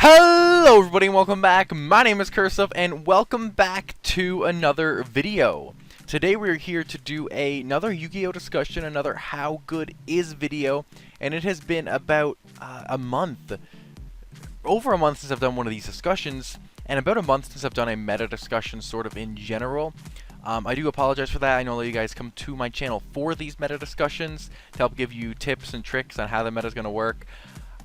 Hello everybody and welcome back. My name is curseof and welcome back to another video. Today we're here to do another Yu-Gi-Oh discussion, another how good is video, and it has been about a month, over a month since I've done one of these discussions, and about a month since I've done a meta discussion sort of in general. I do apologize for that. I know that you guys come to my channel for these meta discussions to help give you tips and tricks on how the meta is going to work.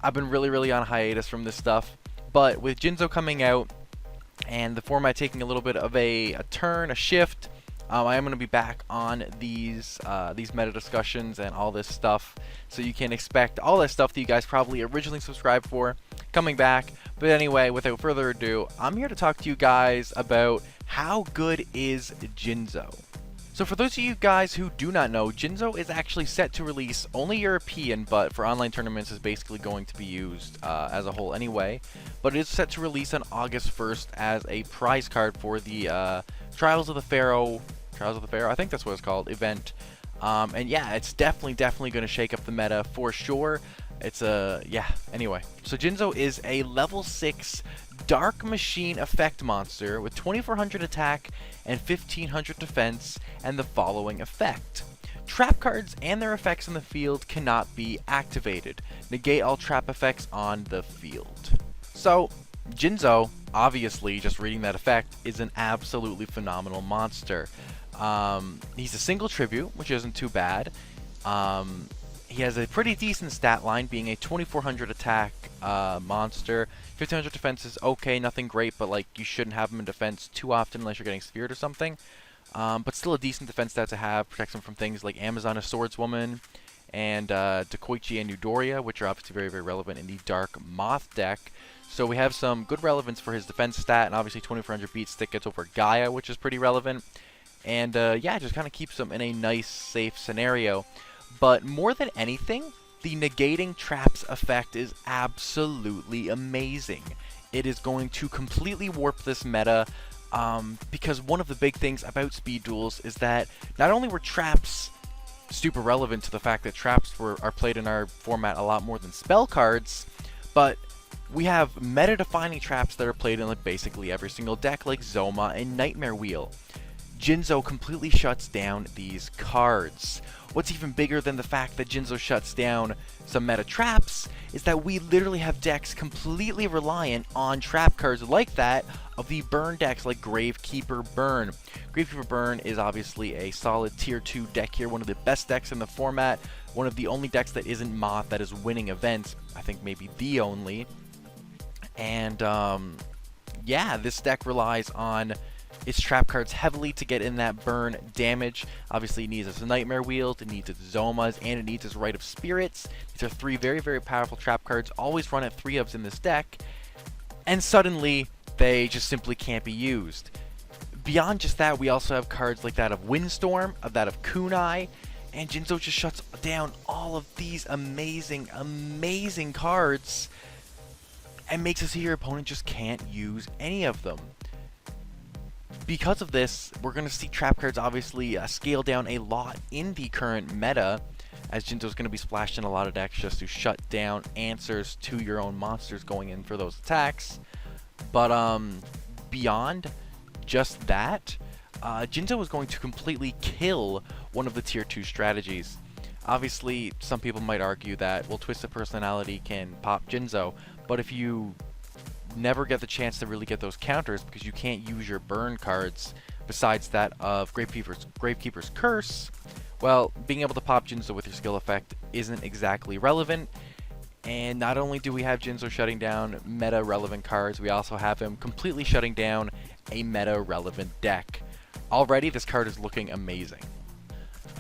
I've been really on hiatus from this stuff, but with Jinzo coming out and the format taking a little bit of a turn, a shift, I am going to be back on these meta discussions and all this stuff, so you can expect all that stuff that you guys probably originally subscribed for coming back. But anyway, without further ado, I'm here to talk to you guys about how good is Jinzo. So for those of you guys who do not know, Jinzo is actually set to release only European, but for online tournaments is basically going to be used as a whole anyway. But it is set to release on August 1st as a prize card for the Trials of the Pharaoh, I think that's what it's called, event. And yeah, it's definitely going to shake up the meta for sure. It's anyway. So Jinzo is a level 6 Dark Machine effect monster with 2400 attack and 1500 defense, and the following effect. Trap cards and their effects in the field cannot be activated. Negate all trap effects on the field. So, Jinzo, obviously, just reading that effect, is an absolutely phenomenal monster. He's a single tribute, which isn't too bad. He has a pretty decent stat line, being a 2400 attack monster. 1500 defense is okay, nothing great, but like you shouldn't have him in defense too often unless you're getting speared or something. But still a decent defense stat to have. Protects him from things like Amazon as Swordswoman and Dekoichi and Eudoria, which are obviously very relevant in the Dark Moth deck. So we have some good relevance for his defense stat, and obviously 2400 beat stick gets over Gaia, which is pretty relevant. And yeah, just kind of keeps him in a nice, safe scenario. But more than anything, the negating traps effect is absolutely amazing. It is going to completely warp this meta, because one of the big things about speed duels is that not only were traps super relevant to the fact that traps are played in our format a lot more than spell cards, but we have meta-defining traps that are played in like basically every single deck, like Zoma and Nightmare Wheel. Jinzo completely shuts down these cards. What's even bigger than the fact that Jinzo shuts down some meta traps is that we literally have decks completely reliant on trap cards like that of the burn decks like Gravekeeper Burn. Gravekeeper Burn is obviously a solid tier 2 deck here, one of the best decks in the format, one of the only decks that isn't Moth that is winning events, I think maybe the only. And yeah, this deck relies on its trap cards heavily to get in that burn damage. Obviously it needs its Nightmare Wheels, it needs its Zomas, and it needs its Rite of Spirits. These are three very powerful trap cards, always run at 3-ofs in this deck, and suddenly they just simply can't be used. Beyond just that, we also have cards like that of Windstorm, of that of Kunai, and Jinzo just shuts down all of these amazing cards and makes it so your opponent just can't use any of them. Because of this, we're going to see trap cards obviously scale down a lot in the current meta, as Jinzo's going to be splashed in a lot of decks just to shut down answers to your own monsters going in for those attacks. But beyond just that, Jinzo is going to completely kill one of the tier 2 strategies. Obviously, some people might argue that, well, Twisted Personality can pop Jinzo, but if you never get the chance to really get those counters because you can't use your burn cards besides that of Gravekeeper's Curse, well, being able to pop Jinzo with your skill effect isn't exactly relevant. And not only do we have Jinzo shutting down meta relevant cards, we also have him completely shutting down a meta relevant deck. Already this card is looking amazing.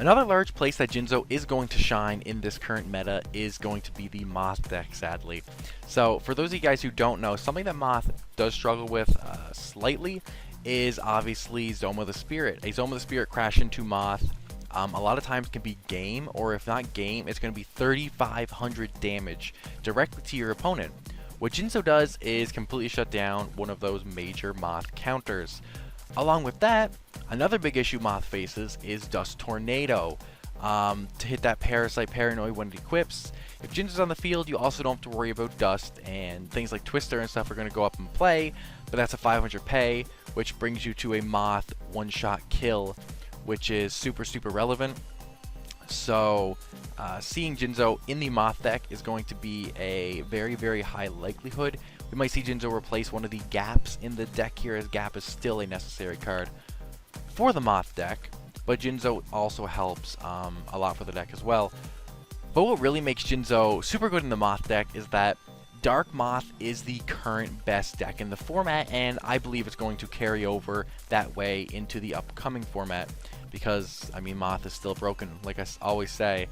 Another large place that Jinzo is going to shine in this current meta is going to be the Moth deck, sadly. So, for those of you guys who don't know, something that Moth does struggle with slightly is obviously Zoma the Spirit. A Zoma the Spirit crash into Moth a lot of times can be game, or if not game, it's going to be 3,500 damage directly to your opponent. What Jinzo does is completely shut down one of those major Moth counters. Along with that, another big issue Moth faces is Dust Tornado. to hit that Parasite Paranoid when it equips. If Jinzo's on the field, you also don't have to worry about Dust, and things like Twister and stuff are going to go up in play, but that's a 500 pay, which brings you to a Moth one-shot kill, which is super, super relevant. So, seeing Jinzo in the Moth deck is going to be a very, very high likelihood. We might see Jinzo replace one of the Gaps in the deck here, as Gap is still a necessary card for the Moth deck, but Jinzo also helps a lot for the deck as well. But what really makes Jinzo super good in the Moth deck is that Dark Moth is the current best deck in the format, and I believe it's going to carry over that way into the upcoming format, because, I mean, Moth is still broken, like I always say.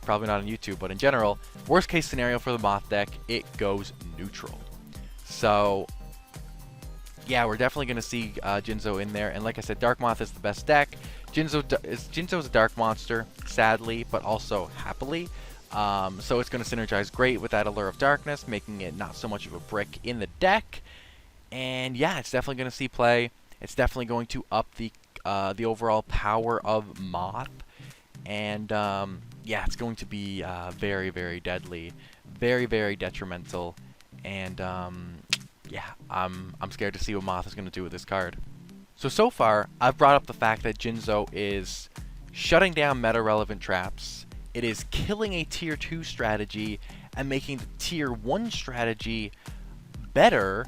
Probably not on YouTube, but in general, worst case scenario for the Moth deck, it goes neutral. So, yeah, we're definitely going to see Jinzo in there, and like I said, Dark Moth is the best deck. Jinzo's a dark monster, sadly, but also happily. So it's going to synergize great with that Allure of Darkness, making it not so much of a brick in the deck. And yeah, it's definitely going to see play. It's definitely going to up the overall power of Moth. And yeah, it's going to be very, very deadly, very, very detrimental. And yeah, I'm scared to see what Moth is going to do with this card. So far, I've brought up the fact that Jinzo is shutting down meta-relevant traps, it is killing a Tier 2 strategy, and making the Tier 1 strategy better,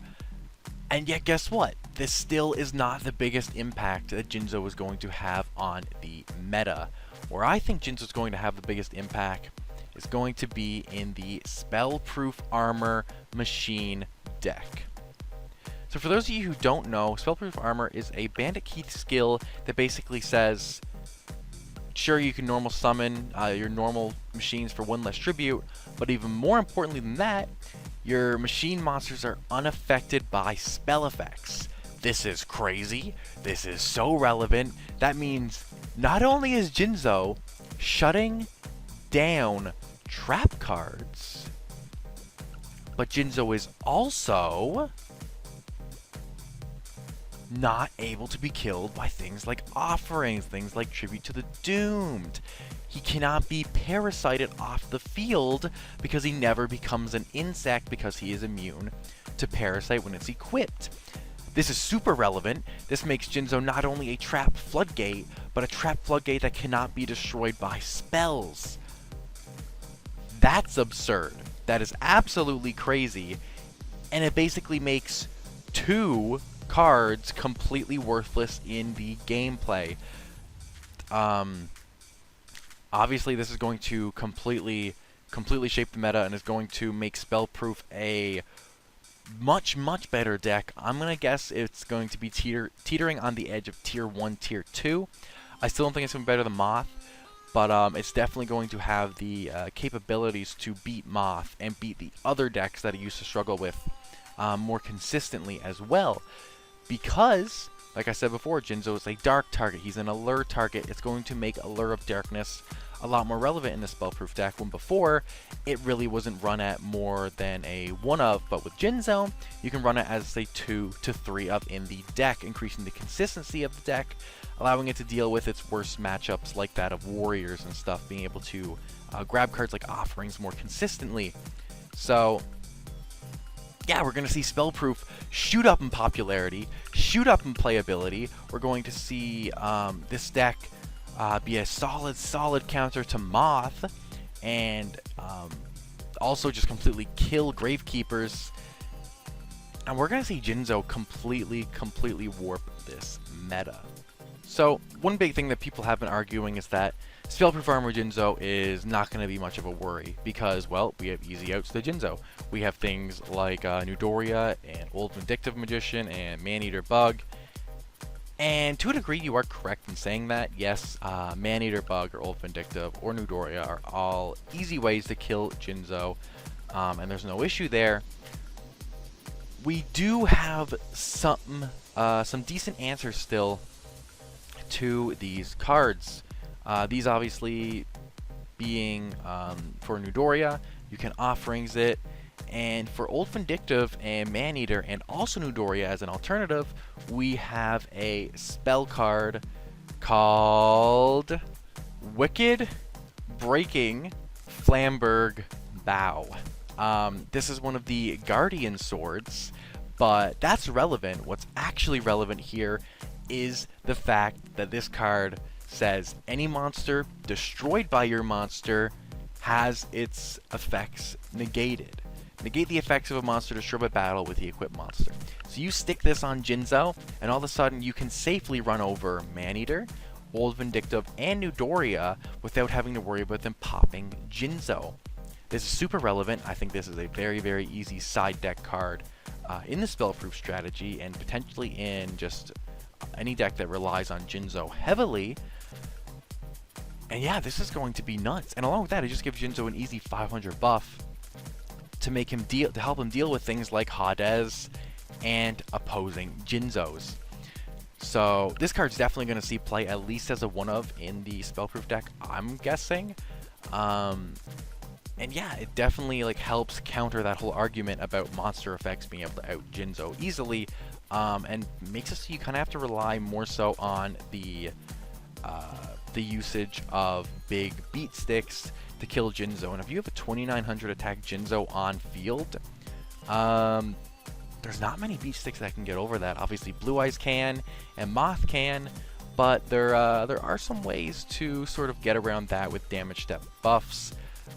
and yet guess what? This still is not the biggest impact that Jinzo is going to have on the meta. Where I think Jinzo is going to have the biggest impact is going to be in the Spellproof Armor Machine deck. So for those of you who don't know, Spellproof Armor is a Bandit Keith skill that basically says, sure, you can normal summon your normal machines for 1 less tribute, but even more importantly than that, your machine monsters are unaffected by spell effects. This is crazy. This is so relevant. That means not only is Jinzo shutting down trap cards, but Jinzo is also not able to be killed by things like offerings, things like Tribute to the Doomed. He cannot be parasited off the field because he never becomes an insect because he is immune to parasite when it's equipped. This is super relevant. This makes Jinzo not only a trap floodgate, but a trap floodgate that cannot be destroyed by spells. That's absurd. That is absolutely crazy. And it basically makes 2 cards completely worthless in the gameplay. Obviously, this is going to completely shape the meta and is going to make Spellproof a much better deck. I'm gonna guess it's going to be teetering on the edge of Tier 1, Tier 2. I still don't think it's going to be better than Moth, but it's definitely going to have the capabilities to beat Moth and beat the other decks that it used to struggle with more consistently as well. Because, like I said before, Jinzo is a dark target. He's an Allure target. It's going to make Allure of Darkness a lot more relevant in the Spellproof deck, when before it really wasn't run at more than a 1 of, but with Jinzo, you can run it as a 2 to 3 of in the deck, increasing the consistency of the deck, allowing it to deal with its worst matchups like that of Warriors and stuff, being able to grab cards like Offerings more consistently. So yeah, we're going to see Spellproof shoot up in popularity, shoot up in playability. We're going to see this deck be a solid counter to Moth, and also just completely kill Gravekeepers. And we're going to see Jinzo completely warp this meta. So, one big thing that people have been arguing is that Spellproof Armor Jinzo is not going to be much of a worry because, well, we have easy outs to Jinzo. We have things like Newdoria and Old Vindictive Magician and Maneater Bug. And to a degree, you are correct in saying that. Yes, Maneater Bug or Old Vindictive or Newdoria are all easy ways to kill Jinzo, and there's no issue there. We do have some decent answers still to these cards. These obviously being for Newdoria, you can Offerings it, and for Old Vindictive and Maneater and also Newdoria as an alternative, we have a spell card called Wicked Breaking Flamberg Bow. This is one of the Guardian swords, but that's relevant. What's actually relevant here is the fact that this card says any monster destroyed by your monster has its effects negated. Negate the effects of a monster destroyed by battle with the equipped monster. So you stick this on Jinzo, and all of a sudden you can safely run over Maneater, Old Vindictive, and Newdoria without having to worry about them popping Jinzo. This is super relevant. I think this is a very, very easy side deck card in the Spellproof strategy, and potentially in just any deck that relies on Jinzo heavily. And yeah, this is going to be nuts. And along with that, it just gives Jinzo an easy 500 buff to make him to help him deal with things like Hades and opposing Jinzos. So this card's definitely going to see play at least as a one-of in the Spellproof deck, I'm guessing. And yeah, it definitely like helps counter that whole argument about monster effects being able to out Jinzo easily, and makes it so you kind of have to rely more so on the usage of big beat sticks to kill Jinzo. And if you have a 2900 attack Jinzo on field, there's not many beat sticks that can get over that. Obviously Blue Eyes can, and Moth can, but there are some ways to sort of get around that with damage step buffs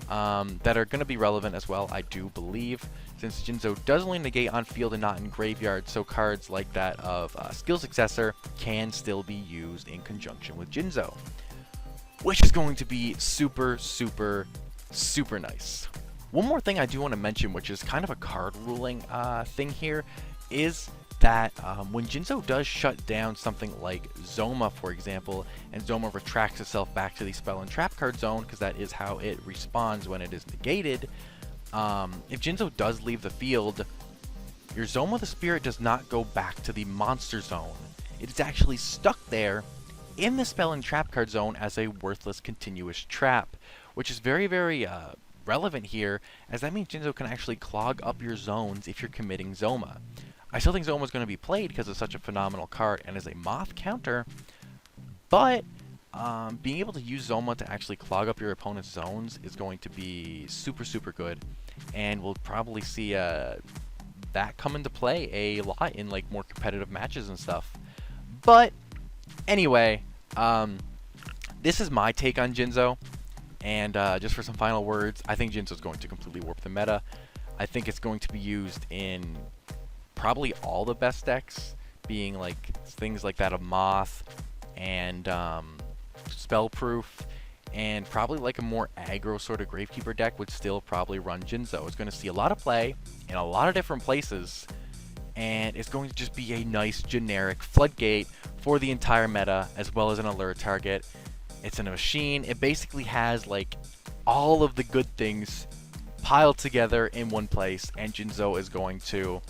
that are going to be relevant as well, I do believe, since Jinzo does only negate on field and not in graveyard, so cards like that of Skill Successor can still be used in conjunction with Jinzo, which is going to be super, super, super nice. One more thing I do want to mention, which is kind of a card ruling thing here, is that when Jinzo does shut down something like Zoma, for example, and Zoma retracts itself back to the Spell and Trap card zone, because that is how it responds when it is negated, if Jinzo does leave the field, your Zoma the Spirit does not go back to the monster zone. It is actually stuck there in the Spell and Trap card zone as a worthless continuous trap, which is very, very relevant here, as that means Jinzo can actually clog up your zones if you're committing Zoma. I still think Zoma is going to be played because it's such a phenomenal card and is a Moth counter, but being able to use Zoma to actually clog up your opponent's zones is going to be super, super good, and we'll probably see that come into play a lot in like more competitive matches and stuff. But anyway, this is my take on Jinzo, and just for some final words, I think Jinzo is going to completely warp the meta. I think it's going to be used in probably all the best decks, being like things like that of Moth and Spellproof, and probably like a more aggro sort of Gravekeeper deck would still probably run Jinzo. It's going to see a lot of play in a lot of different places, and it's going to just be a nice generic floodgate for the entire meta, as well as an alert target. It's in a machine. It basically has like all of the good things piled together in one place, and Jinzo is going to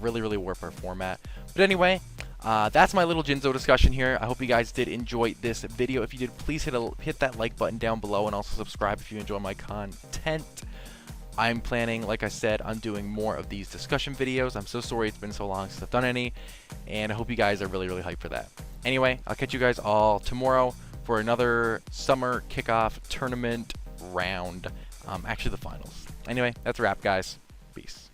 really, really warp our format. But anyway, that's my little Jinzo discussion here. I hope you guys did enjoy this video. If you did, please hit that like button down below, and also subscribe if you enjoy my content. I'm planning, like I said, on doing more of these discussion videos. I'm so sorry it's been so long since I've done any, and I hope you guys are really, really hyped for that. Anyway, I'll catch you guys all tomorrow for another summer kickoff tournament round. Actually, the finals. Anyway, that's a wrap, guys. Peace.